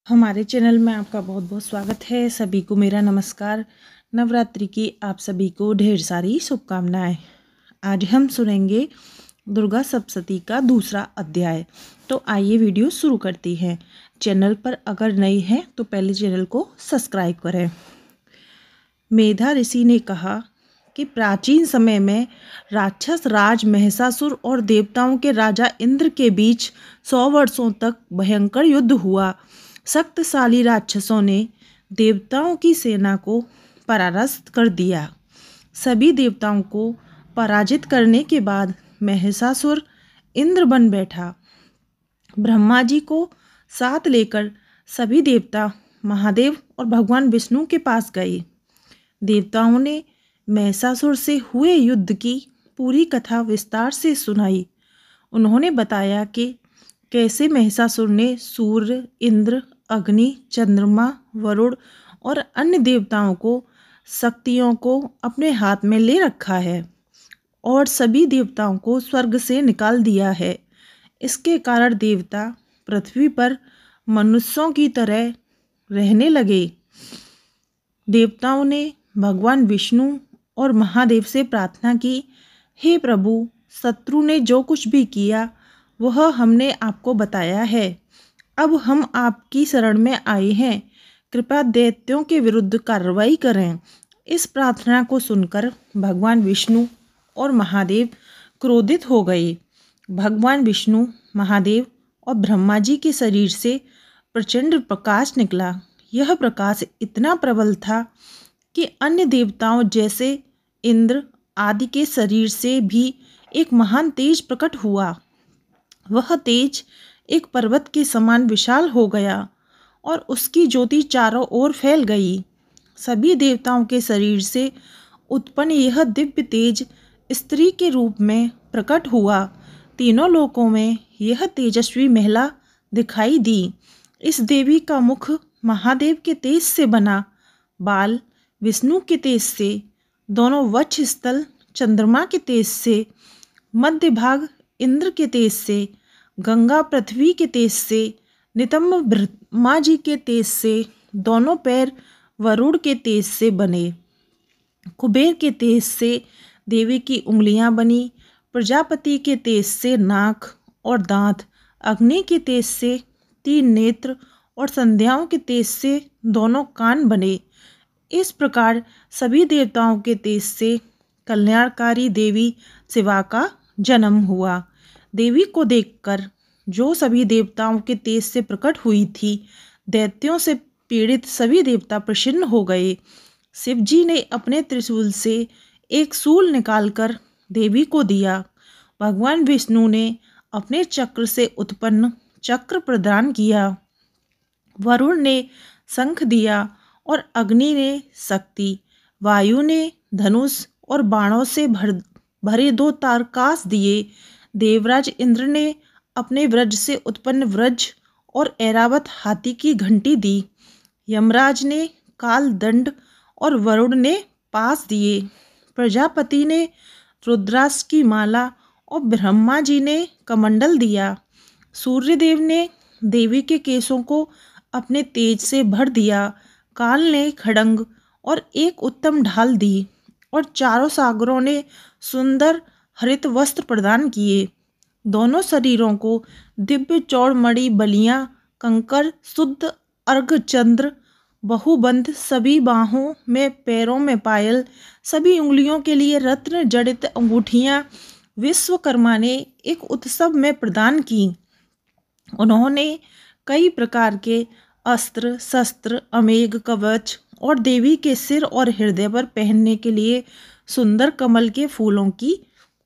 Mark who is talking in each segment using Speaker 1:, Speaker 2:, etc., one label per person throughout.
Speaker 1: हमारे चैनल में आपका बहुत बहुत स्वागत है। सभी को मेरा नमस्कार। नवरात्रि की आप सभी को ढेर सारी शुभकामनाएं। आज हम सुनेंगे दुर्गा सप्तशती का दूसरा अध्याय। तो आइए वीडियो शुरू करती हैं। चैनल पर अगर नई हैं तो पहले चैनल को सब्सक्राइब करें। मेधा ऋषि ने कहा कि प्राचीन समय में राक्षस राज महिषासुर और देवताओं के राजा इंद्र के बीच 100 वर्षों तक भयंकर युद्ध हुआ। शक्तिशाली राक्षसों ने देवताओं की सेना को परास्त कर दिया। सभी देवताओं को पराजित करने के बाद महिषासुर इंद्र बन बैठा। ब्रह्मा जी को साथ लेकर सभी देवता महादेव और भगवान विष्णु के पास गए। देवताओं ने महिषासुर से हुए युद्ध की पूरी कथा विस्तार से सुनाई। उन्होंने बताया कि कैसे महिषासुर ने सूर्य, इंद्र, अग्नि, चंद्रमा, वरुण और अन्य देवताओं को शक्तियों को अपने हाथ में ले रखा है और सभी देवताओं को स्वर्ग से निकाल दिया है। इसके कारण देवता पृथ्वी पर मनुष्यों की तरह रहने लगे। देवताओं ने भगवान विष्णु और महादेव से प्रार्थना की, हे प्रभु, शत्रु ने जो कुछ भी किया वह हमने आपको बताया है। अब हम आपकी शरण में आए हैं। कृपया दैत्यों के विरुद्ध कार्रवाई करें। इस प्रार्थना को सुनकर भगवान विष्णु और महादेव क्रोधित हो गए। भगवान विष्णु, महादेव और ब्रह्मा जी के शरीर से प्रचंड प्रकाश निकला। यह प्रकाश इतना प्रबल था कि अन्य देवताओं जैसे इंद्र आदि के शरीर से भी एक महान तेज प्रकट हुआ। वह तेज एक पर्वत के समान विशाल हो गया और उसकी ज्योति चारों ओर फैल गई। सभी देवताओं के शरीर से उत्पन्न यह दिव्य तेज स्त्री के रूप में प्रकट हुआ। तीनों लोकों में यह तेजस्वी महिला दिखाई दी। इस देवी का मुख महादेव के तेज से बना, बाल विष्णु के तेज से, दोनों वक्ष स्थल चंद्रमा के तेज से, मध्य भाग इंद्र के तेज से, गंगा पृथ्वी के तेज से, नितंब ब्रह्मा जी के तेज से, दोनों पैर वरुण के तेज से बने। कुबेर के तेज से देवी की उंगलियां बनी। प्रजापति के तेज से नाक और दांत, अग्नि के तेज से 3 नेत्र और संध्याओं के तेज से दोनों कान बने। इस प्रकार सभी देवताओं के तेज से कल्याणकारी देवी शिवा का जन्म हुआ। देवी को देखकर जो सभी देवताओं के तेज से प्रकट हुई थी, दैत्यों से पीड़ित सभी देवता प्रसन्न हो गए। शिव जी ने अपने त्रिशूल से एक शूल निकालकर देवी को दिया। भगवान विष्णु ने अपने चक्र से उत्पन्न चक्र प्रदान किया। वरुण ने शंख दिया और अग्नि ने शक्ति, वायु ने धनुष और बाणों से भरे 2 तारकास दिए। देवराज इंद्र ने अपने व्रज से उत्पन्न व्रज और ऐरावत हाथी की घंटी दी। यमराज ने काल दंड और वरुण ने पास दिए। प्रजापति ने रुद्राक्ष की माला और ब्रह्मा जी ने कमंडल दिया। सूर्यदेव ने देवी के केशों को अपने तेज से भर दिया। काल ने खड़ंग और एक उत्तम ढाल दी और चारों सागरों ने सुंदर हरित वस्त्र प्रदान किए। दोनों शरीरों को दिव्य चौड़मणि बलियां, कंकर, शुद्ध अर्घचंद्र, बहुबंध, सभी बाहों में, पैरों में पायल, सभी उंगलियों के लिए रत्न जड़ित अंगूठियां विश्वकर्मा ने एक उत्सव में प्रदान की। उन्होंने कई प्रकार के अस्त्र शस्त्र, अमेघ कवच और देवी के सिर और हृदय पर पहनने के लिए सुंदर कमल के फूलों की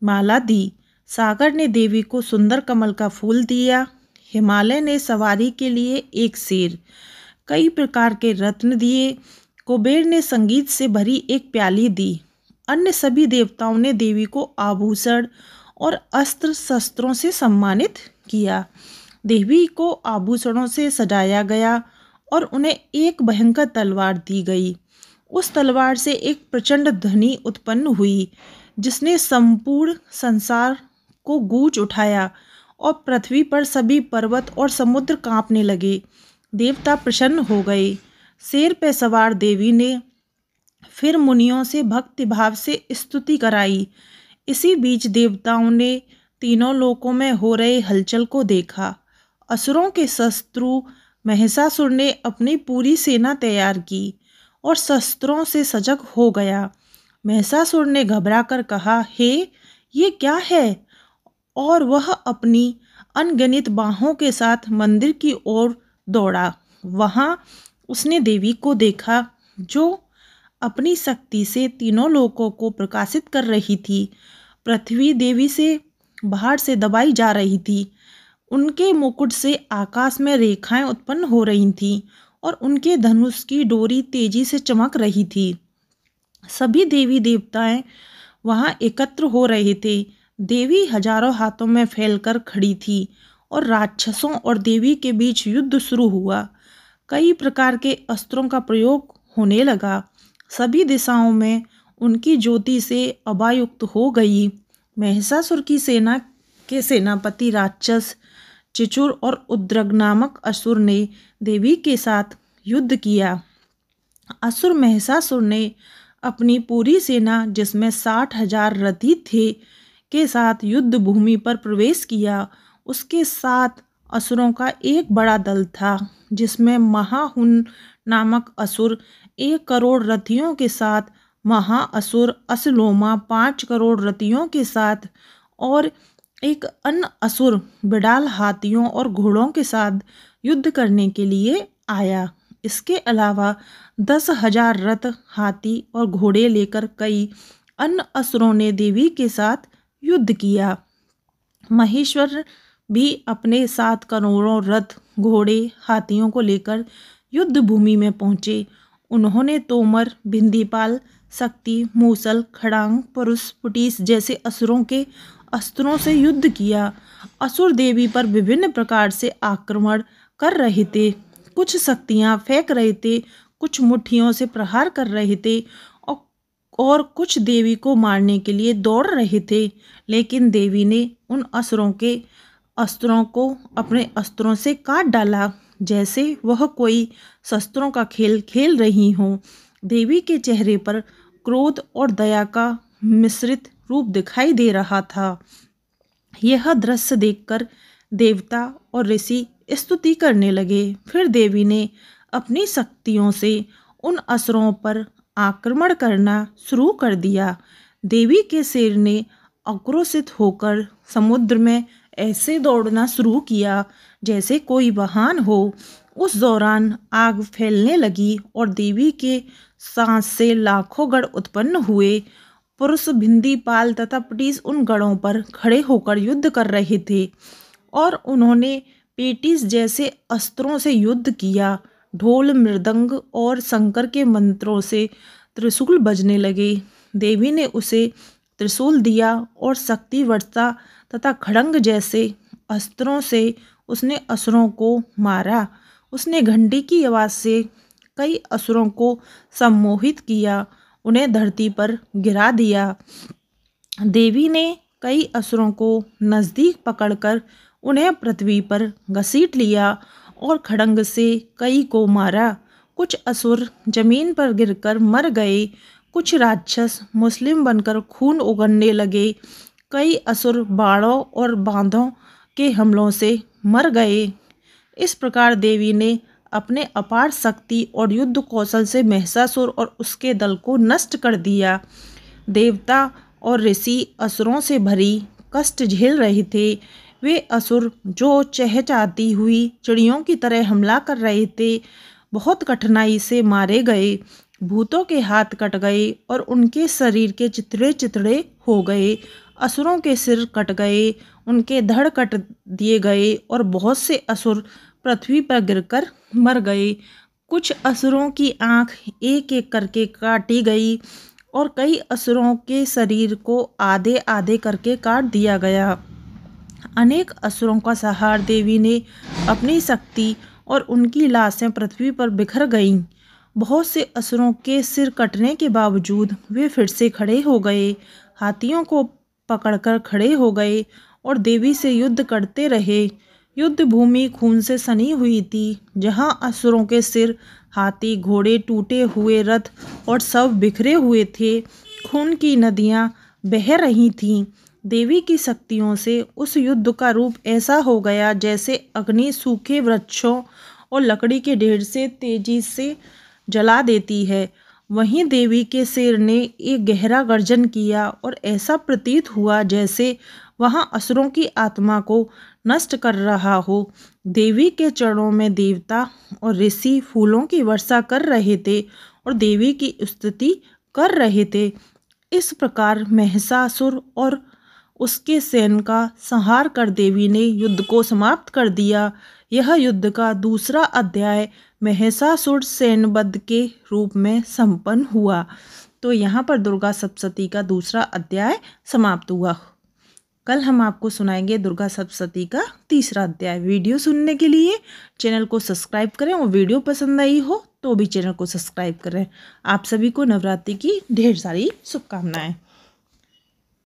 Speaker 1: माला दी। सागर ने देवी को सुंदर कमल का फूल दिया। हिमालय ने सवारी के लिए एक शेर, कई प्रकार के रत्न दिए। कुबेर ने संगीत से भरी एक प्याली दी। अन्य सभी देवताओं ने देवी को आभूषण और अस्त्र शस्त्रों से सम्मानित किया। देवी को आभूषणों से सजाया गया और उन्हें एक भयंकर तलवार दी गई। उस तलवार से एक प्रचंड ध्वनि उत्पन्न हुई जिसने संपूर्ण संसार को गूंज उठाया और पृथ्वी पर सभी पर्वत और समुद्र कांपने लगे। देवता प्रसन्न हो गए। शेर पे सवार देवी ने फिर मुनियों से भक्ति भाव से स्तुति कराई। इसी बीच देवताओं ने तीनों लोकों में हो रहे हलचल को देखा। असुरों के शत्रु महिषासुर ने अपनी पूरी सेना तैयार की और शस्त्रों से सजग हो गया। महिषासुर ने घबराकर कहा, हे, ये क्या है? और वह अपनी अनगिनत बाहों के साथ मंदिर की ओर दौड़ा। वहां उसने देवी को देखा जो अपनी शक्ति से तीनों लोकों को प्रकाशित कर रही थी। पृथ्वी देवी से बाहर से दबाई जा रही थी। उनके मुकुट से आकाश में रेखाएं उत्पन्न हो रही थीं और उनके धनुष की डोरी तेजी से चमक रही थी। सभी देवी देवताएं वहां एकत्र हो रहे थे। देवी हजारों हाथों में फैलकर खड़ी थी और राक्षसों और देवी के बीच युद्ध शुरू हुआ। कई प्रकार के अस्त्रों का प्रयोग होने लगा। सभी दिशाओं में उनकी ज्योति से अभायुक्त हो गई। महिषासुर की सेना के सेनापति राक्षस चिचुर और उद्रग नामक असुर ने देवी के साथ युद्ध किया। असुर महिषासुर ने अपनी पूरी सेना, जिसमें 60,000 रथी थे, के साथ युद्ध भूमि पर प्रवेश किया। उसके साथ असुरों का एक बड़ा दल था, जिसमें महाहुन नामक असुर 1 करोड़ रथियों के साथ, महाअसुर असलोमा 5 करोड़ रथियों के साथ और एक अन्य असुर बिडाल हाथियों और घोड़ों के साथ युद्ध करने के लिए आया। इसके अलावा 10,000 रथ, हाथी और घोड़े लेकर कई अन्य असुरों ने देवी के साथ युद्ध किया। महेश्वर भी अपने 7 करोड़ों रथ, घोड़े, हाथियों को लेकर युद्ध भूमि में पहुंचे। उन्होंने तोमर, बिंदीपाल, शक्ति, मूसल, खड़ांग, परुष, पुटीस जैसे असुरों के अस्त्रों से युद्ध किया। असुर देवी पर विभिन्न प्रकार से आक्रमण कर रहे थे। कुछ शक्तियां फेंक रहे थे, कुछ मुट्ठियों से प्रहार कर रहे थे और कुछ देवी को मारने के लिए दौड़ रहे थे। लेकिन देवी ने उन असुरों के अस्त्रों को अपने अस्त्रों से काट डाला, जैसे वह कोई शस्त्रों का खेल खेल रही हों। देवी के चेहरे पर क्रोध और दया का मिश्रित रूप दिखाई दे रहा था। यह दृश्य देखकर देवता और ऋषि स्तुति करने लगे। फिर देवी ने अपनी शक्तियों से उन असुरों पर आक्रमण करना शुरू कर दिया। देवी के शेर ने आक्रोशित होकर समुद्र में ऐसे दौड़ना शुरू किया जैसे कोई बहान हो। उस दौरान आग फैलने लगी और देवी के सांस से लाखों गढ़ उत्पन्न हुए। पुरुष, भिंदीपाल तथा पटीस उन गढ़ों पर खड़े होकर युद्ध कर रहे थे और उन्होंने पेटिस जैसे अस्त्रों से युद्ध किया। ढोल, मृदंग और शंकर के मंत्रों से त्रिशूल बजने लगे। देवी ने उसे त्रिशूल दिया और शक्ति वर्षा तथा खड़ंग जैसे अस्त्रों से उसने असुरों को मारा। उसने घंटी की आवाज़ से कई असुरों को सम्मोहित किया, उन्हें धरती पर गिरा दिया। देवी ने कई असुरों को नज़दीक पकड़कर उन्हें पृथ्वी पर घसीट लिया और खड़ंग से कई को मारा। कुछ असुर जमीन पर गिरकर मर गए। कुछ राक्षस मुस्लिम बनकर खून उगलने लगे। कई असुर बाड़ों और बांधों के हमलों से मर गए। इस प्रकार देवी ने अपने अपार शक्ति और युद्ध कौशल से महिषासुर और उसके दल को नष्ट कर दिया। देवता और ऋषि असुरों से भरी कष्ट झेल रहे थे। वे असुर जो चहचहाती हुई चिड़ियों की तरह हमला कर रहे थे, बहुत कठिनाई से मारे गए। भूतों के हाथ कट गए और उनके शरीर के चितड़े चितड़े हो गए। असुरों के सिर कट गए, उनके धड़ कट दिए गए और बहुत से असुर पृथ्वी पर गिरकर मर गए। कुछ असुरों की आंख एक एक करके काटी गई और कई असुरों के शरीर को आधे आधे करके काट दिया गया। अनेक असुरों का संहार देवी ने अपनी शक्ति और उनकी लाशें पृथ्वी पर बिखर गईं। बहुत से असुरों के सिर कटने के बावजूद वे फिर से खड़े हो गए, हाथियों को पकड़कर खड़े हो गए और देवी से युद्ध करते रहे। युद्ध भूमि खून से सनी हुई थी, जहां असुरों के सिर, हाथी, घोड़े, टूटे हुए रथ और शव बिखरे हुए थे। खून की नदियां बह रही थीं। देवी की शक्तियों से उस युद्ध का रूप ऐसा हो गया जैसे अग्नि सूखे वृक्षों और लकड़ी के ढेर से तेजी से जला देती है। वहीं देवी के शेर ने एक गहरा गर्जन किया और ऐसा प्रतीत हुआ जैसे वहां असुरों की आत्मा को नष्ट कर रहा हो। देवी के चरणों में देवता और ऋषि फूलों की वर्षा कर रहे थे और देवी की स्तुति कर रहे थे। इस प्रकार महिषासुर और उसके सैन्य का संहार कर देवी ने युद्ध को समाप्त कर दिया। यह युद्ध का दूसरा अध्याय महिषासुर सैन्यवध के रूप में संपन्न हुआ। तो यहाँ पर दुर्गा सप्तशती का दूसरा अध्याय समाप्त हुआ। कल हम आपको सुनाएंगे दुर्गा सप्तशती का तीसरा अध्याय। वीडियो सुनने के लिए चैनल को सब्सक्राइब करें और वीडियो पसंद आई हो तो भी चैनल को सब्सक्राइब करें। आप सभी को नवरात्रि की ढेर सारी शुभकामनाएं।